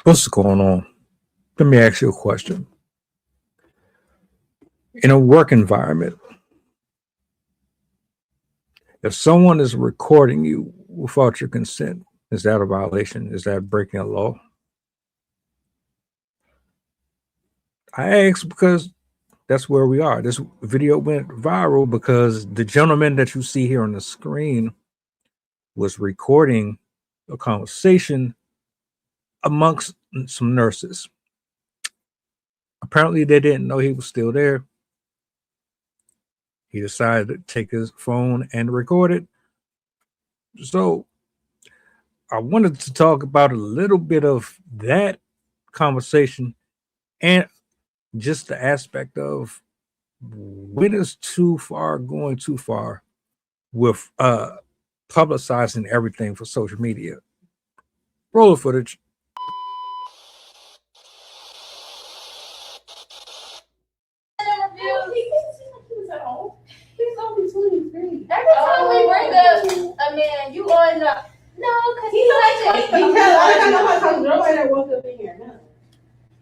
What's going on? Let me ask you a question. In a work environment, if someone is recording you without your consent, is that a violation? Is that breaking a law? I ask because that's where we are. This video went viral because the gentleman that you see here on the screen was recording a conversation amongst some nurses. Apparently, they didn't know he was still there. He decided to take his phone and record it. So I wanted to talk about a little bit of that conversation and just the aspect of when is too far going too far with publicizing everything for social media. Roll the footage. He's only 23. Every time we bring up a man, you always know. No, because he's like because I don't know how come nobody that walked up in here. No.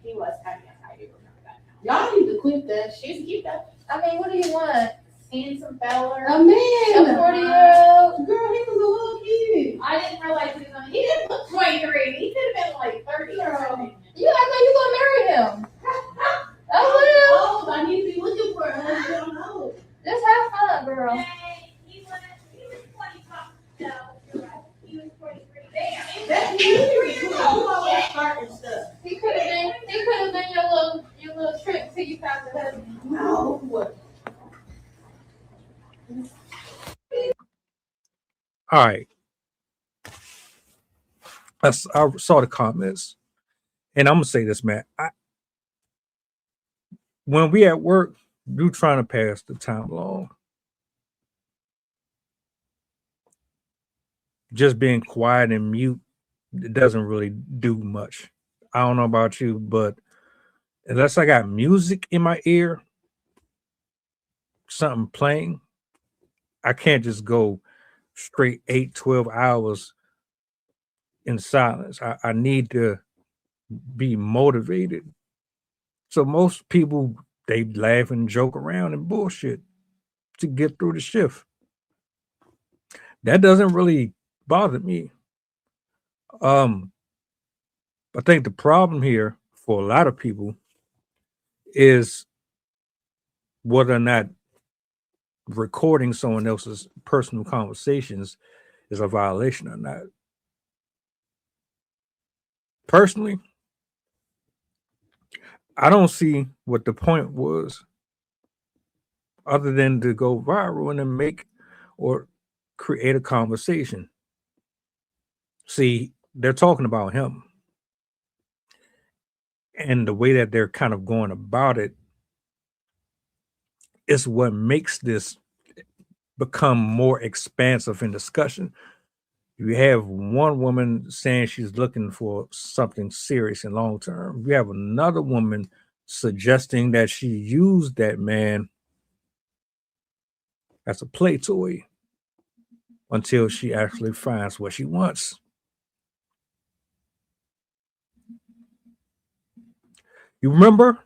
He was happy. I do remember that. Y'all need to quit that. She used to keep that. I mean, what do you want? Handsome fella? A man. A 40-year-old? Girl, he was a little kid. I didn't realize he was on. He didn't look 23. He could have been like 30 or something. You act like you gonna marry him. Oh, well. I need to be looking for a husband. No. Just have fun, girl. He was 25. No, you're right. He was 43. Damn. That's you. Starting stuff. He could have been your little trick till you found the husband. No. What? All right. I saw the comments, and I'm gonna say this, man. When we at work, you trying to pass the time along. Just being quiet and mute, it doesn't really do much. I don't know about you, but unless I got music in my ear, something playing, I can't just go straight 8, 12 hours in silence. I need to be motivated. So most people, they laugh and joke around and bullshit to get through the shift. That doesn't really bother me. I think the problem here for a lot of people is whether or not recording someone else's personal conversations is a violation or not. Personally, I don't see what the point was other than to go viral and then make or create a conversation. See, they're talking about him. And the way that they're kind of going about it is what makes this become more expansive in discussion. You have one woman saying she's looking for something serious and long term. You have another woman suggesting that she used that man as a play toy until she actually finds what she wants. You remember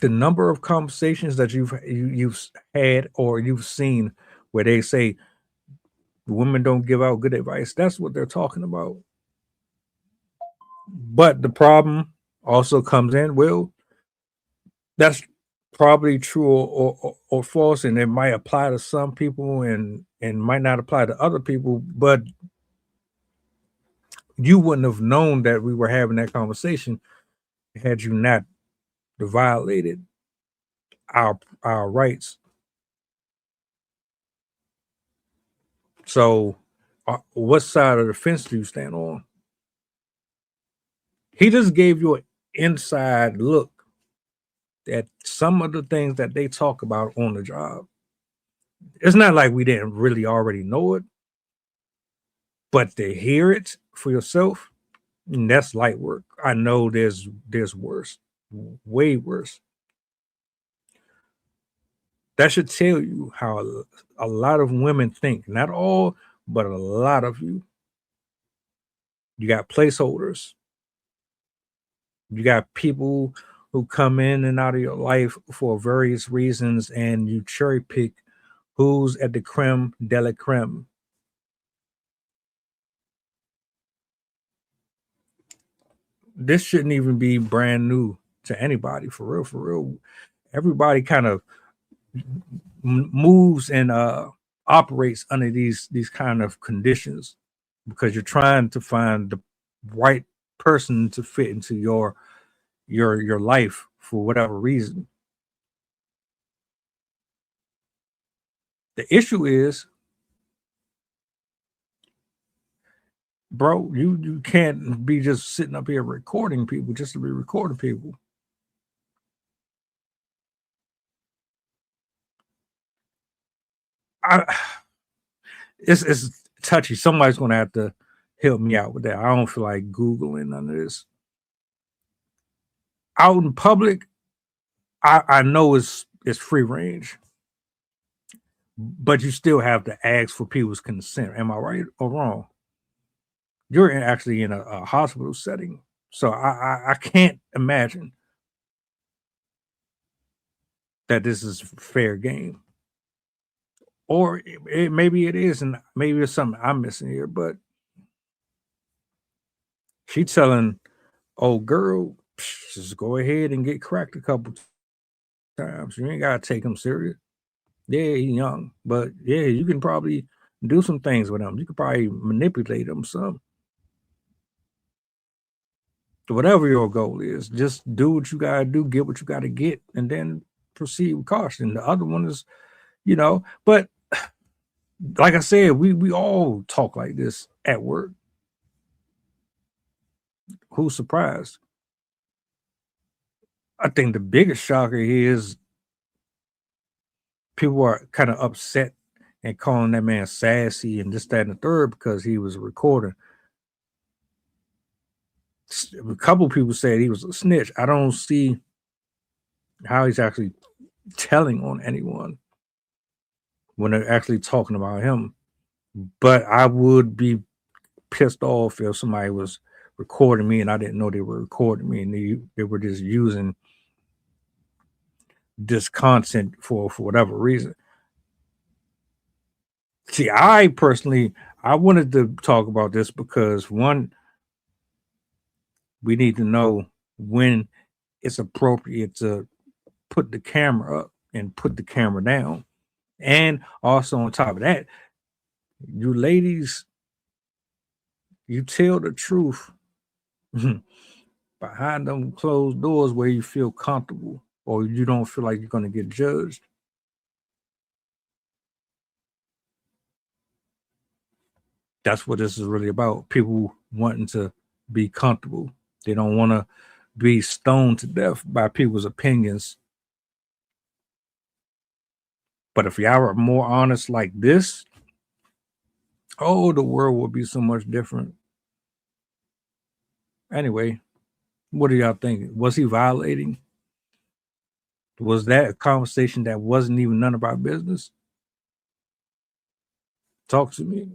the number of conversations that you've had or you've seen where they say women don't give out good advice. That's what they're talking about. But the problem also comes in, well, that's probably true or false, and it might apply to some people and might not apply to other people, but you wouldn't have known that we were having that conversation had you not violated our rights. So what side of the fence do you stand on? He just gave you an inside look at some of the things that they talk about on the job. It's not like we didn't really already know it, but to hear it for yourself, that's light work. I know there's worse, way worse. That should tell you how a lot of women think. Not all, but a lot of you. You got placeholders. You got people who come in and out of your life for various reasons, and you cherry pick who's at the creme de la creme. This shouldn't even be brand new to anybody, for real, for real. Everybody kind of moves and operates under these kind of conditions because you're trying to find the right person to fit into your life for whatever reason. The issue is, bro, you can't be just sitting up here recording people just to be recording people. It's touchy. Somebody's gonna have to help me out with that. I don't feel like Googling none of this. Out in public, I know it's free range, but you still have to ask for people's consent. Am I right or wrong? You're actually in a hospital setting, so I can't imagine that this is fair game. Or maybe it is, and maybe it's something I'm missing here. But she telling old girl, just go ahead and get cracked a couple times. You ain't gotta take him serious. Yeah, he's young, but yeah, you can probably do some things with him. You could probably manipulate him some. Whatever your goal is, just do what you gotta do, get what you gotta get, and then proceed with caution. The other one is, but like I said, we all talk like this at work. Who's surprised? I think the biggest shocker here is people are kind of upset and calling that man sassy and this, that, and the third because he was recording. A couple people said he was a snitch. I don't see how he's actually telling on anyone when they're actually talking about him. But I would be pissed off if somebody was recording me and I didn't know they were recording me and they were just using this content for whatever reason. See, I personally, I wanted to talk about this because one, we need to know when it's appropriate to put the camera up and put the camera down. And also on top of that, you ladies, you tell the truth behind them closed doors where you feel comfortable or you don't feel like you're going to get judged. That's what this is really about. People wanting to be comfortable. They don't want to be stoned to death by people's opinions. But if y'all are more honest like this, oh, the world would be so much different. Anyway, what do y'all think? Was he violating? Was that a conversation that wasn't even none of our business? Talk to me.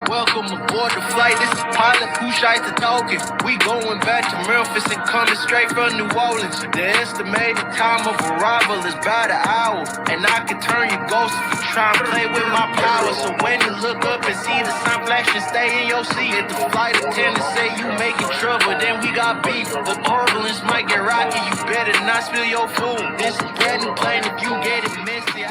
Welcome aboard the flight. This is pilot Pusha talking. We going back to Memphis and coming straight from New Orleans. The estimated time of arrival is about an hour, and I can turn you ghost if you try and play with my power. So when you look up and see the sun flashing, stay in your seat. If the flight attendant say you making trouble, then we got beef. The turbulence might get rocky. You better not spill your food. This is getting plain if you get it messy.